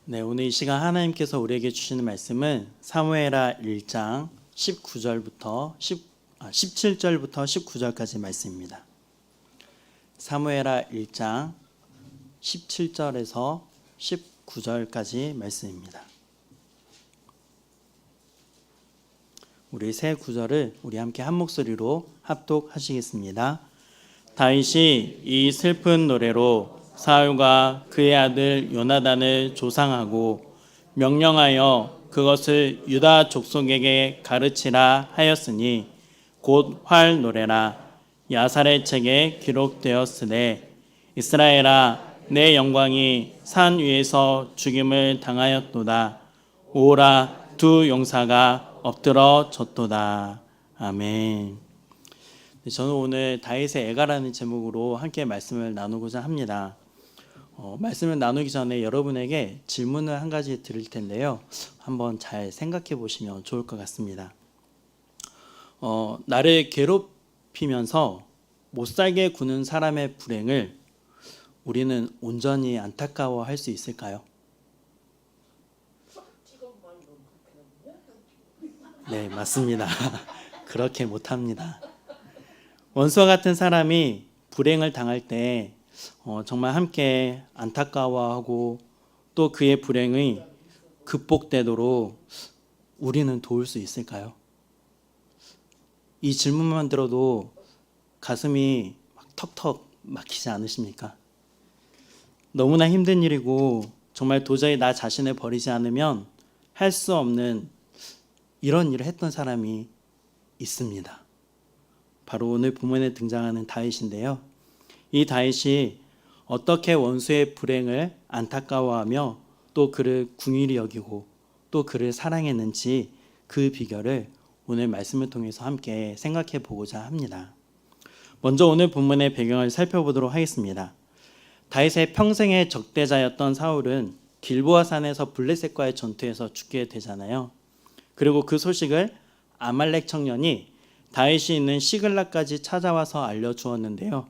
네, 오늘 이 시간 하나님께서 우리에게 주시는 말씀은 사무엘하 1장 17절부터 19절까지 말씀입니다. 사무엘하 1장 17절에서 19절까지 말씀입니다. 우리 세 구절을 우리 함께 한 목소리로 합독하시겠습니다. 다윗이 이 슬픈 노래로 사울과 그의 아들 요나단을 조상하고 명령하여 그것을 유다 족속에게 가르치라 하였으니 곧 활 노래라. 야살의 책에 기록되었으되 이스라엘아 내 영광이 산 위에서 죽임을 당하였도다. 오라 두 용사가 엎드러졌도다. 아멘. 저는 오늘 다윗의 애가라는 제목으로 함께 말씀을 나누고자 합니다. 말씀을 나누기 전에 여러분에게 질문을 한 가지 드릴 텐데요. 한번 잘 생각해 보시면 좋을 것 같습니다. 나를 괴롭히면서 못살게 구는 사람의 불행을 우리는 온전히 안타까워할 수 있을까요? 네, 맞습니다. 그렇게 못합니다. 원수와 같은 사람이 불행을 당할 때 정말 함께 안타까워하고 또 그의 불행이 극복되도록 우리는 도울 수 있을까요? 이 질문만 들어도 가슴이 막 턱턱 막히지 않으십니까? 너무나 힘든 일이고 정말 도저히 나 자신을 버리지 않으면 할 수 없는 이런 일을 했던 사람이 있습니다. 바로 오늘 본문에 등장하는 다윗인데요. 이 다윗이 어떻게 원수의 불행을 안타까워하며 또 그를 긍휼히 여기고 또 그를 사랑했는지 그 비결을 오늘 말씀을 통해서 함께 생각해 보고자 합니다. 먼저 오늘 본문의 배경을 살펴보도록 하겠습니다. 다윗의 평생의 적대자였던 사울은 길보아 산에서 블레셋과의 전투에서 죽게 되잖아요. 그리고 그 소식을 아말렉 청년이 다윗이 있는 시글락까지 찾아와서 알려주었는데요.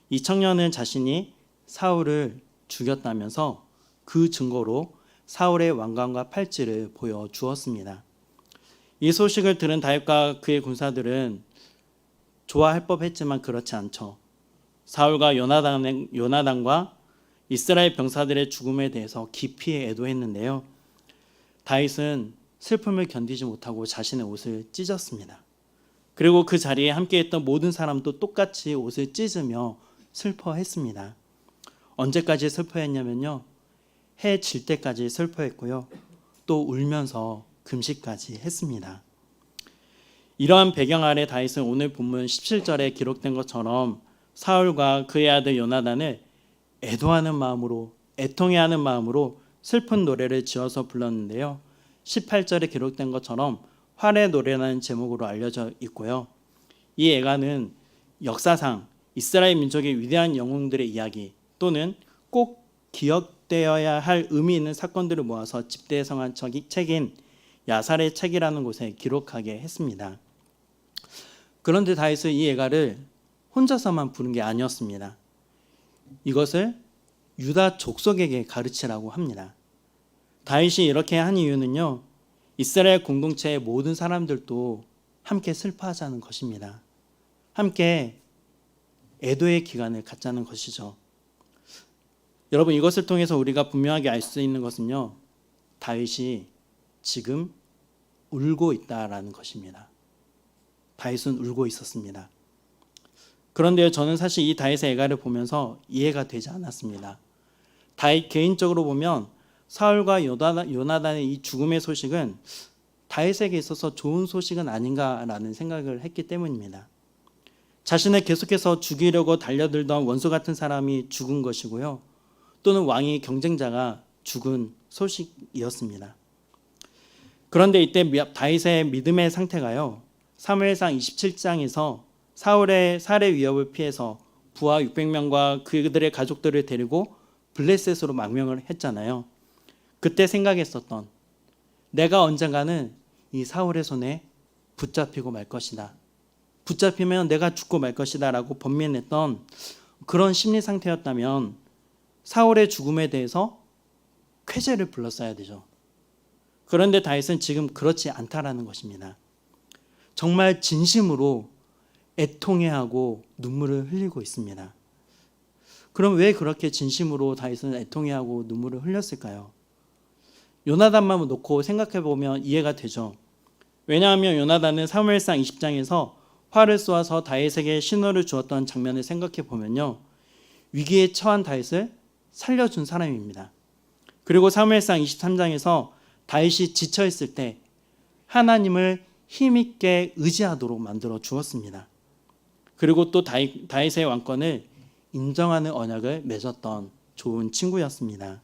이 청년은 자신이 사울을 죽였다면서 그 증거로 사울의 왕관과 팔찌를 보여주었습니다. 이 소식을 들은 다윗과 그의 군사들은 좋아할 법했지만 그렇지 않죠. 사울과 요나단과 이스라엘 병사들의 죽음에 대해서 깊이 애도했는데요. 다윗은 슬픔을 견디지 못하고 자신의 옷을 찢었습니다. 그리고 그 자리에 함께했던 모든 사람도 똑같이 옷을 찢으며 슬퍼했습니다. 언제까지 슬퍼했냐면요. 해 질 때까지 슬퍼했고요. 또 울면서 금식까지 했습니다. 이러한 배경 아래 다윗은 오늘 본문 17절에 기록된 것처럼 사울과 그의 아들 요나단을 애도하는 마음으로, 애통해하는 마음으로 슬픈 노래를 지어서 불렀는데요. 18절에 기록된 것처럼 활의 노래라는 제목으로 알려져 있고요. 이 애가는 역사상 이스라엘 민족의 위대한 영웅들의 이야기 또는 꼭 기억되어야 할 의미 있는 사건들을 모아서 집대성한 책인 야살의 책이라는 곳에 기록하게 했습니다. 그런데 다윗은 이 애가를 혼자서만 부른 게 아니었습니다. 이것을 유다 족속에게 가르치라고 합니다. 다윗이 이렇게 한 이유는요. 이스라엘 공동체의 모든 사람들도 함께 슬퍼하자는 것입니다. 함께 애도의 기간을 갖자는 것이죠. 여러분, 이것을 통해서 우리가 분명하게 알 수 있는 것은요. 다윗이 지금 울고 있다라는 것입니다. 다윗은 울고 있었습니다. 그런데 저는 사실 이 다윗의 애가를 보면서 이해가 되지 않았습니다. 다윗 개인적으로 보면 사울과 요나단의 이 죽음의 소식은 다윗에게 있어서 좋은 소식은 아닌가라는 생각을 했기 때문입니다. 자신을 계속해서 죽이려고 달려들던 원수 같은 사람이 죽은 것이고요. 또는 왕의 경쟁자가 죽은 소식이었습니다. 그런데 이때 다윗의 믿음의 상태가요. 사무엘상 27장에서 사울의 살해 위협을 피해서 부하 600명과 그들의 가족들을 데리고 블레셋으로 망명을 했잖아요. 그때 생각했었던 내가 언젠가는 이 사울의 손에 붙잡히고 말 것이다. 붙잡히면 내가 죽고 말 것이다 라고 번민했던 그런 심리 상태였다면 사울의 죽음에 대해서 쾌재를 불렀어야 되죠. 그런데 다윗은 지금 그렇지 않다라는 것입니다. 정말 진심으로 애통해하고 눈물을 흘리고 있습니다. 그럼 왜 그렇게 진심으로 다윗은 애통해하고 눈물을 흘렸을까요? 요나단만 놓고 생각해 보면 이해가 되죠. 왜냐하면 요나단은 사무엘상 20장에서 활을 쏘아서 다윗에게 신호를 주었던 장면을 생각해 보면요, 위기에 처한 다윗을 살려준 사람입니다. 그리고 사무엘상 23장에서 다윗이 지쳐 있을 때 하나님을 힘있게 의지하도록 만들어 주었습니다. 그리고 또 다윗의 왕권을 인정하는 언약을 맺었던 좋은 친구였습니다.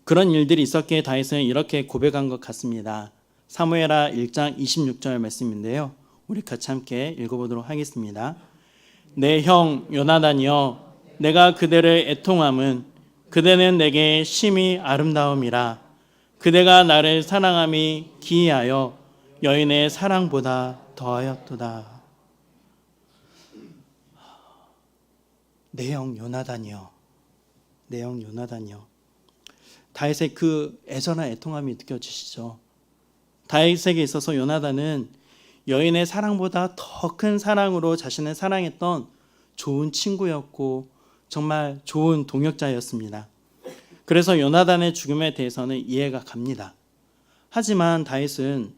그런 일들이 있었기에 다윗은 이렇게 고백한 것 같습니다. 사무엘하 1장 26절 말씀인데요, 우리 같이 함께 읽어보도록 하겠습니다. 내 형 요나단이여, 내가 그대를 애통함은 그대는 내게 심히 아름다움이라. 그대가 나를 사랑함이 기이하여 여인의 사랑보다 더하였도다. 내 형 요나단이여, 내 형 요나단이여. 다윗의 그 애절한 애통함이 느껴지시죠? 다윗에게 있어서 요나단은 여인의 사랑보다 더 큰 사랑으로 자신을 사랑했던 좋은 친구였고 정말 좋은 동역자였습니다. 그래서 요나단의 죽음에 대해서는 이해가 갑니다. 하지만 다윗은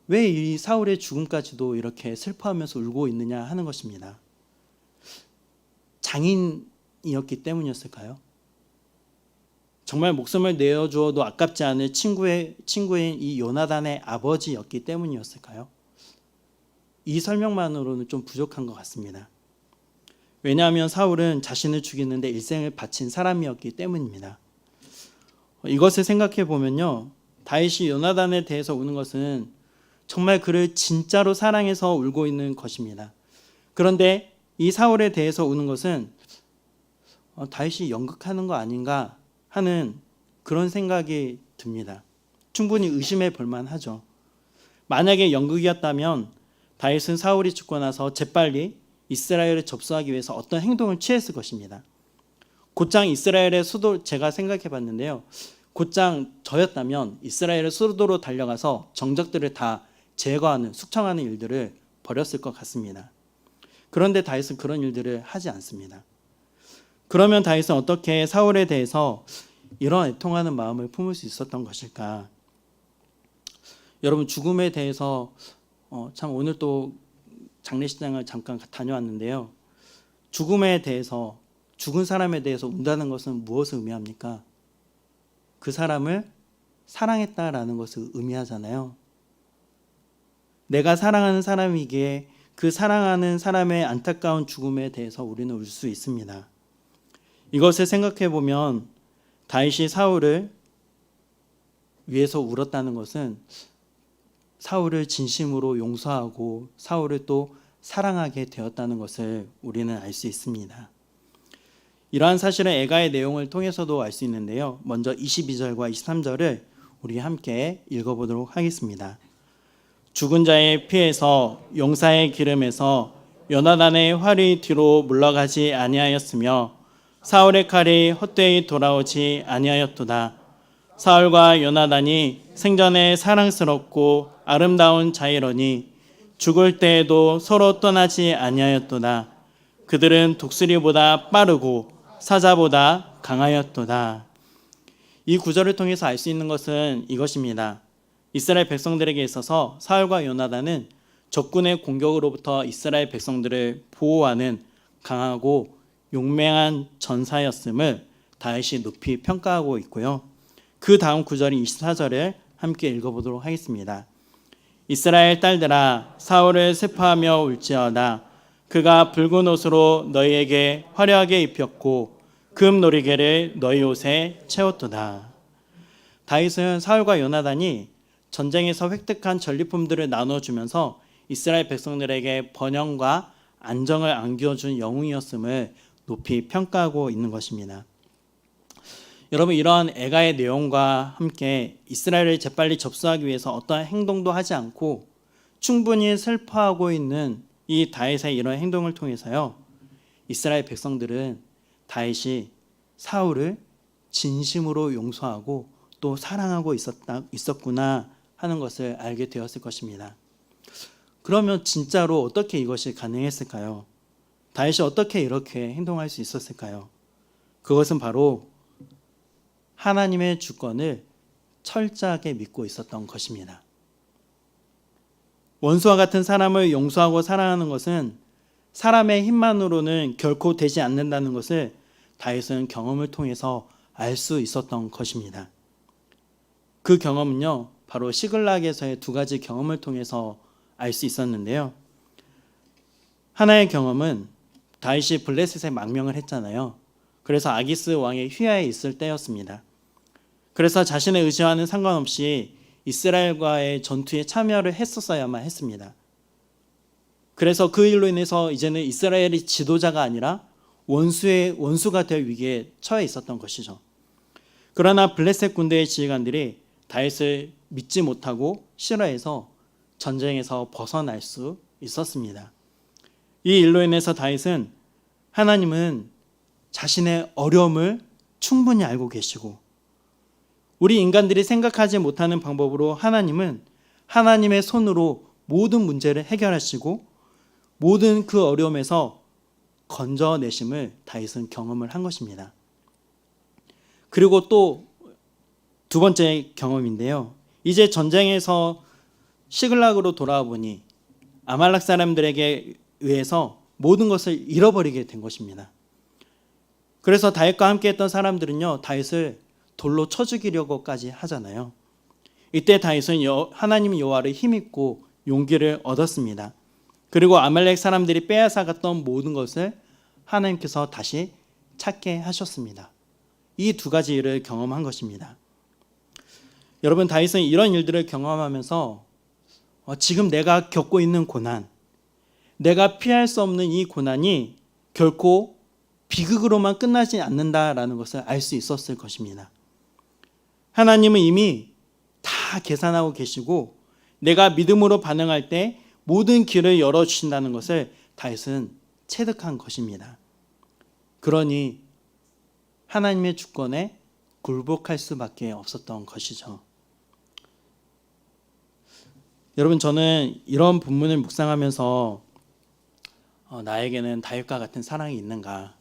왜 이 사울의 죽음까지도 이렇게 슬퍼하면서 울고 있느냐 하는 것입니다. 장인이었기 때문이었을까요? 정말 목숨을 내어주어도 아깝지 않을 친구인 이 요나단의 아버지였기 때문이었을까요? 이 설명만으로는 좀 부족한 것 같습니다. 왜냐하면 사울은 자신을 죽이는데 일생을 바친 사람이었기 때문입니다. 이것을 생각해 보면요, 다윗이 요나단에 대해서 우는 것은 정말 그를 진짜로 사랑해서 울고 있는 것입니다. 그런데 이 사울에 대해서 우는 것은 다윗이 연극하는 거 아닌가 하는 그런 생각이 듭니다. 충분히 의심해 볼 만하죠. 만약에 연극이었다면 다윗은 사울이 죽고 나서 재빨리 이스라엘을 접수하기 위해서 어떤 행동을 취했을 것입니다. 곧장 이스라엘의 수도, 제가 생각해 봤는데요, 곧장 저였다면 이스라엘의 수도로 달려가서 정적들을 다 제거하는, 숙청하는 일들을 벌였을 것 같습니다. 그런데 다윗은 그런 일들을 하지 않습니다. 그러면 다윗은 어떻게 사울에 대해서 이런 애통하는 마음을 품을 수 있었던 것일까? 여러분, 죽음에 대해서 참 오늘 또 장례식장을 잠깐 다녀왔는데요, 죽음에 대해서, 죽은 사람에 대해서 운다는 것은 무엇을 의미합니까? 그 사람을 사랑했다라는 것을 의미하잖아요. 내가 사랑하는 사람이기에 그 사랑하는 사람의 안타까운 죽음에 대해서 우리는 울 수 있습니다. 이것을 생각해 보면 다윗이 사울을 위해서 울었다는 것은 사울을 진심으로 용서하고 사울을 또 사랑하게 되었다는 것을 우리는 알 수 있습니다. 이러한 사실은 애가의 내용을 통해서도 알 수 있는데요, 먼저 22절과 23절을 우리 함께 읽어보도록 하겠습니다. 죽은 자의 피에서 용사의 기름에서 요나단의 활이 뒤로 물러가지 아니하였으며 사울의 칼이 헛되이 돌아오지 아니하였도다. 사울과 요나단이 생전에 사랑스럽고 아름다운 자이러니 죽을 때에도 서로 떠나지 아니하였도다. 그들은 독수리보다 빠르고 사자보다 강하였도다. 이 구절을 통해서 알 수 있는 것은 이것입니다. 이스라엘 백성들에게 있어서 사울과 요나단은 적군의 공격으로부터 이스라엘 백성들을 보호하는 강하고 용맹한 전사였음을 다윗이 높이 평가하고 있고요. 그 다음 구절인 24절을 함께 읽어보도록 하겠습니다. 이스라엘 딸들아, 사울을 슬퍼하며 울지어다. 그가 붉은 옷으로 너희에게 화려하게 입혔고 금 놀이개를 너희 옷에 채웠도다. 다윗은 사울과 요나단이 전쟁에서 획득한 전리품들을 나눠주면서 이스라엘 백성들에게 번영과 안정을 안겨준 영웅이었음을 높이 평가하고 있는 것입니다. 여러분, 이러한 애가의 내용과 함께 이스라엘을 재빨리 접수하기 위해서 어떠한 행동도 하지 않고 충분히 슬퍼하고 있는 이 다윗의 이런 행동을 통해서요, 이스라엘 백성들은 다윗이 사울을 진심으로 용서하고 또 사랑하고 있었구나 하는 것을 알게 되었을 것입니다. 그러면 진짜로 어떻게 이것이 가능했을까요? 다윗이 어떻게 이렇게 행동할 수 있었을까요? 그것은 바로 하나님의 주권을 철저하게 믿고 있었던 것입니다. 원수와 같은 사람을 용서하고 사랑하는 것은 사람의 힘만으로는 결코 되지 않는다는 것을 다윗은 경험을 통해서 알 수 있었던 것입니다. 그 경험은요, 바로 시글락에서의 두 가지 경험을 통해서 알 수 있었는데요. 하나의 경험은 다윗이 블레셋에 망명을 했잖아요. 그래서 아기스 왕의 휘하에 있을 때였습니다. 그래서 자신의 의지와는 상관없이 이스라엘과의 전투에 참여를 했었어야만 했습니다. 그래서 그 일로 인해서 이제는 이스라엘이 지도자가 아니라 원수가 될 위기에 처해 있었던 것이죠. 그러나 블레셋 군대의 지휘관들이 다윗을 믿지 못하고 싫어해서 전쟁에서 벗어날 수 있었습니다. 이 일로 인해서 다윗은 하나님은 자신의 어려움을 충분히 알고 계시고 우리 인간들이 생각하지 못하는 방법으로 하나님은 하나님의 손으로 모든 문제를 해결하시고 모든 그 어려움에서 건져내심을 다윗은 경험을 한 것입니다. 그리고 또 두 번째 경험인데요. 이제 전쟁에서 시글락으로 돌아와 보니 아말렉 사람들에게 의해서 모든 것을 잃어버리게 된 것입니다. 그래서 다윗과 함께 했던 사람들은요, 다윗을 돌로 쳐 죽이려고까지 하잖아요. 이때 다윗은 하나님 여호와를 힘입고 용기를 얻었습니다. 그리고 아말렉 사람들이 빼앗아갔던 모든 것을 하나님께서 다시 찾게 하셨습니다. 이 두 가지 일을 경험한 것입니다. 여러분, 다윗은 이런 일들을 경험하면서 지금 내가 겪고 있는 고난, 내가 피할 수 없는 이 고난이 결코 비극으로만 끝나지 않는다라는 것을 알 수 있었을 것입니다. 하나님은 이미 다 계산하고 계시고 내가 믿음으로 반응할 때 모든 길을 열어주신다는 것을 다윗은 체득한 것입니다. 그러니 하나님의 주권에 굴복할 수밖에 없었던 것이죠. 여러분, 저는 이런 본문을 묵상하면서 나에게는 다윗과 같은 사랑이 있는가?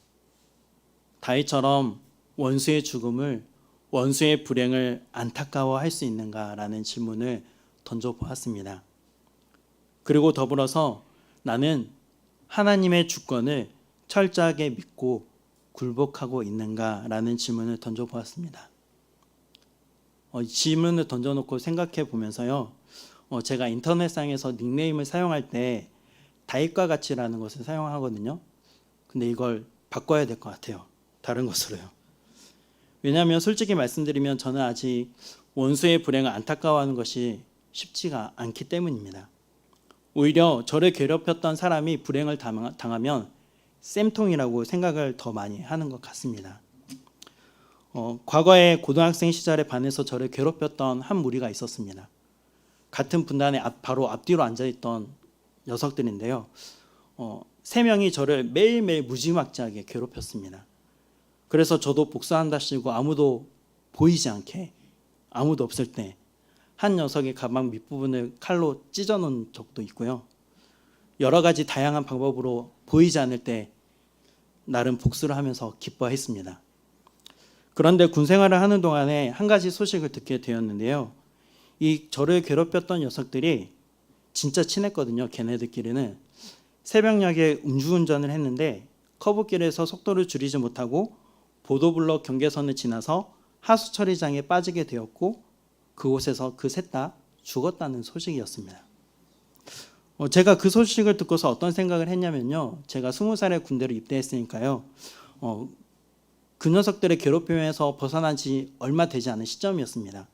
다윗처럼 원수의 죽음을, 원수의 불행을 안타까워할 수 있는가라는 질문을 던져보았습니다. 그리고 더불어서 나는 하나님의 주권을 철저하게 믿고 굴복하고 있는가라는 질문을 던져보았습니다. 질문을 던져놓고 생각해 보면서요, 제가 인터넷상에서 닉네임을 사용할 때 다윗과 같이라는 것을 사용하거든요. 근데 이걸 바꿔야 될 것 같아요. 다른 것으로요. 왜냐하면 솔직히 말씀드리면 저는 아직 원수의 불행을 안타까워하는 것이 쉽지가 않기 때문입니다. 오히려 저를 괴롭혔던 사람이 불행을 당하면 쌤통이라고 생각을 더 많이 하는 것 같습니다. 과거에 고등학생 시절에 반해서 저를 괴롭혔던 한 무리가 있었습니다. 같은 분단의 바로 앞뒤로 앉아있던 녀석들인데요. 3명이 저를 매일매일 무지막지하게 괴롭혔습니다. 그래서 저도 복수한다시고 아무도 보이지 않게, 아무도 없을 때 한 녀석의 가방 밑부분을 칼로 찢어놓은 적도 있고요. 여러 가지 다양한 방법으로 보이지 않을 때 나름 복수를 하면서 기뻐했습니다. 그런데 군 생활을 하는 동안에 한 가지 소식을 듣게 되었는데요. 이 저를 괴롭혔던 녀석들이 진짜 친했거든요. 걔네들끼리는. 새벽녘에 음주운전을 했는데 커브길에서 속도를 줄이지 못하고 보도블럭 경계선을 지나서 하수처리장에 빠지게 되었고 그곳에서 그 셋 다 죽었다는 소식이었습니다. 제가 그 소식을 듣고서 어떤 생각을 했냐면요. 제가 20살에 군대로 입대했으니까요. 그 녀석들의 괴롭힘에서 벗어난 지 얼마 되지 않은 시점이었습니다.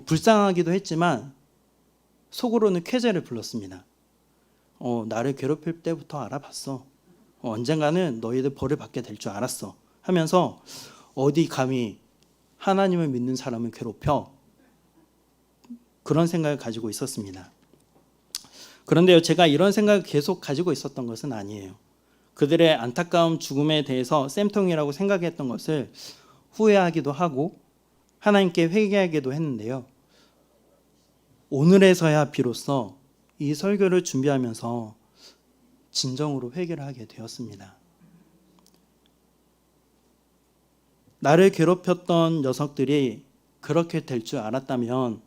불쌍하기도 했지만 속으로는 쾌재를 불렀습니다. 나를 괴롭힐 때부터 알아봤어. 언젠가는 너희들 벌을 받게 될 줄 알았어. 하면서 어디 감히 하나님을 믿는 사람을 괴롭혀? 그런 생각을 가지고 있었습니다. 그런데요, 제가 이런 생각을 계속 가지고 있었던 것은 아니에요. 그들의 안타까운 죽음에 대해서 쌤통이라고 생각했던 것을 후회하기도 하고 하나님께 회개하기도 했는데요. 오늘에서야 비로소 이 설교를 준비하면서 진정으로 회개를 하게 되었습니다. 나를 괴롭혔던 녀석들이 그렇게 될 줄 알았다면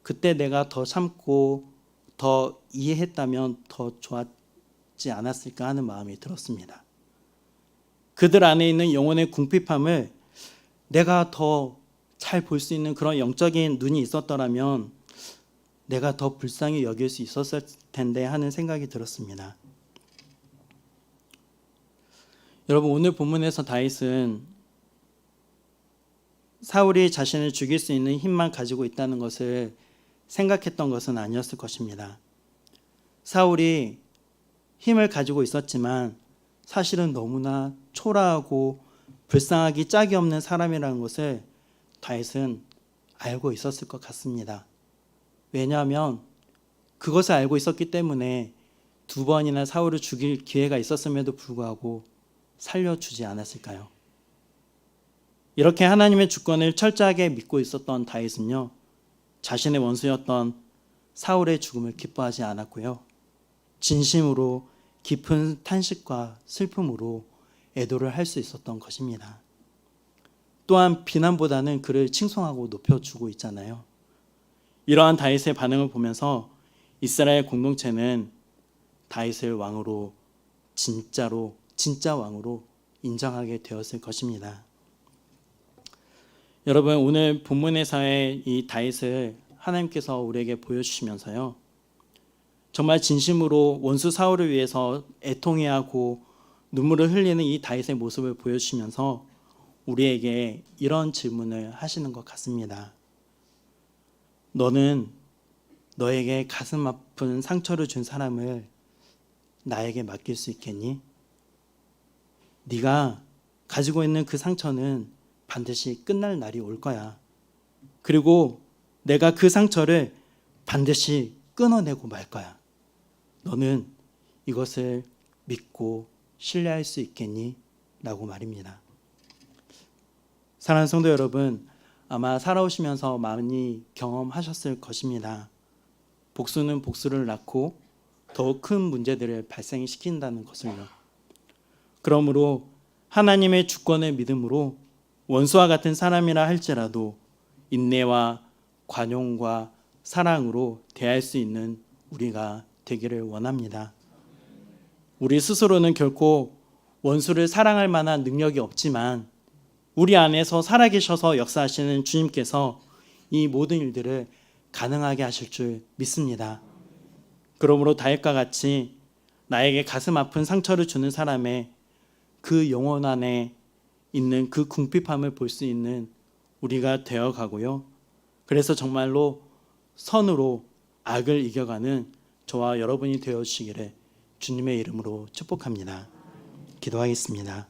그때 내가 더 참고 더 이해했다면 더 좋았지 않았을까 하는 마음이 들었습니다. 그들 안에 있는 영혼의 궁핍함을 내가 더 잘 볼 수 있는 그런 영적인 눈이 있었더라면 내가 더 불쌍히 여길 수 있었을 텐데 하는 생각이 들었습니다. 여러분, 오늘 본문에서 다윗은 사울이 자신을 죽일 수 있는 힘만 가지고 있다는 것을 생각했던 것은 아니었을 것입니다. 사울이 힘을 가지고 있었지만 사실은 너무나 초라하고 불쌍하기 짝이 없는 사람이라는 것을 다윗은 알고 있었을 것 같습니다. 왜냐하면 그것을 알고 있었기 때문에 2번이나 사울을 죽일 기회가 있었음에도 불구하고 살려주지 않았을까요? 이렇게 하나님의 주권을 철저하게 믿고 있었던 다윗은요, 자신의 원수였던 사울의 죽음을 기뻐하지 않았고요, 진심으로 깊은 탄식과 슬픔으로 애도를 할 수 있었던 것입니다. 또한 비난보다는 그를 칭송하고 높여주고 있잖아요. 이러한 다윗의 반응을 보면서 이스라엘 공동체는 다윗을 왕으로 진짜 왕으로 인정하게 되었을 것입니다. 여러분, 오늘 본문에서의 이 다윗을 하나님께서 우리에게 보여주시면서요, 정말 진심으로 원수 사울을 위해서 애통해하고 눈물을 흘리는 이 다윗의 모습을 보여주시면서 우리에게 이런 질문을 하시는 것 같습니다. 너는 너에게 가슴 아픈 상처를 준 사람을 나에게 맡길 수 있겠니? 네가 가지고 있는 그 상처는 반드시 끝날 날이 올 거야. 그리고 내가 그 상처를 반드시 끊어내고 말 거야. 너는 이것을 믿고 신뢰할 수 있겠니? 라고 말입니다. 사랑하는 성도 여러분, 아마 살아오시면서 많이 경험하셨을 것입니다. 복수는 복수를 낳고 더 큰 문제들을 발생시킨다는 것을요. 그러므로 하나님의 주권을 믿음으로 원수와 같은 사람이라 할지라도 인내와 관용과 사랑으로 대할 수 있는 우리가 되기를 원합니다. 우리 스스로는 결코 원수를 사랑할 만한 능력이 없지만 우리 안에서 살아계셔서 역사하시는 주님께서 이 모든 일들을 가능하게 하실 줄 믿습니다. 그러므로 다윗과 같이 나에게 가슴 아픈 상처를 주는 사람의 그 영혼 안에 있는 그 궁핍함을 볼 수 있는 우리가 되어가고요. 그래서 정말로 선으로 악을 이겨가는 저와 여러분이 되어주시기를 주님의 이름으로 축복합니다. 기도하겠습니다.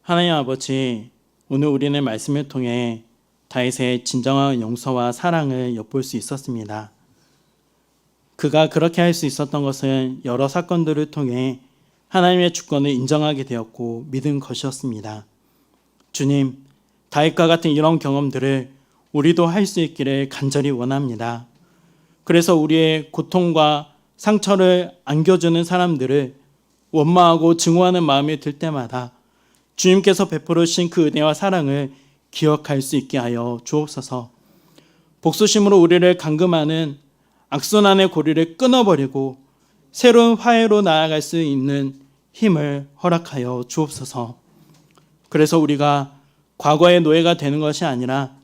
하나님 아버지, 오늘 우리는 말씀을 통해 다윗의 진정한 용서와 사랑을 엿볼 수 있었습니다. 그가 그렇게 할 수 있었던 것은 여러 사건들을 통해 하나님의 주권을 인정하게 되었고 믿은 것이었습니다. 주님, 다윗과 같은 이런 경험들을 우리도 할 수 있기를 간절히 원합니다. 그래서 우리의 고통과 상처를 안겨주는 사람들을 원망하고 증오하는 마음이 들 때마다 주님께서 베풀어 주신 그 은혜와 사랑을 기억할 수 있게 하여 주옵소서. 복수심으로 우리를 감금하는 악순환의 고리를 끊어버리고 새로운 화해로 나아갈 수 있는 힘을 허락하여 주옵소서. 그래서 우리가 과거의 노예가 되는 것이 아니라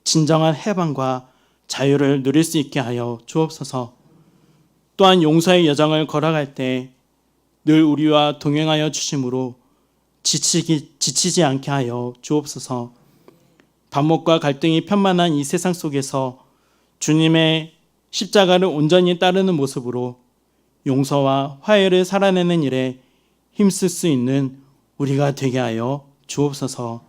진정한 해방과 자유를 누릴 수 있게 하여 주옵소서. 또한 용서의 여정을 걸어갈 때 늘 우리와 동행하여 주심으로 지치지 않게 하여 주옵소서. 반목과 갈등이 편만한 이 세상 속에서 주님의 십자가를 온전히 따르는 모습으로 용서와 화해를 살아내는 일에 힘쓸 수 있는 우리가 되게 하여 주옵소서.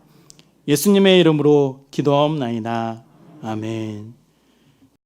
예수님의 이름으로 기도하옵나이다. 아멘.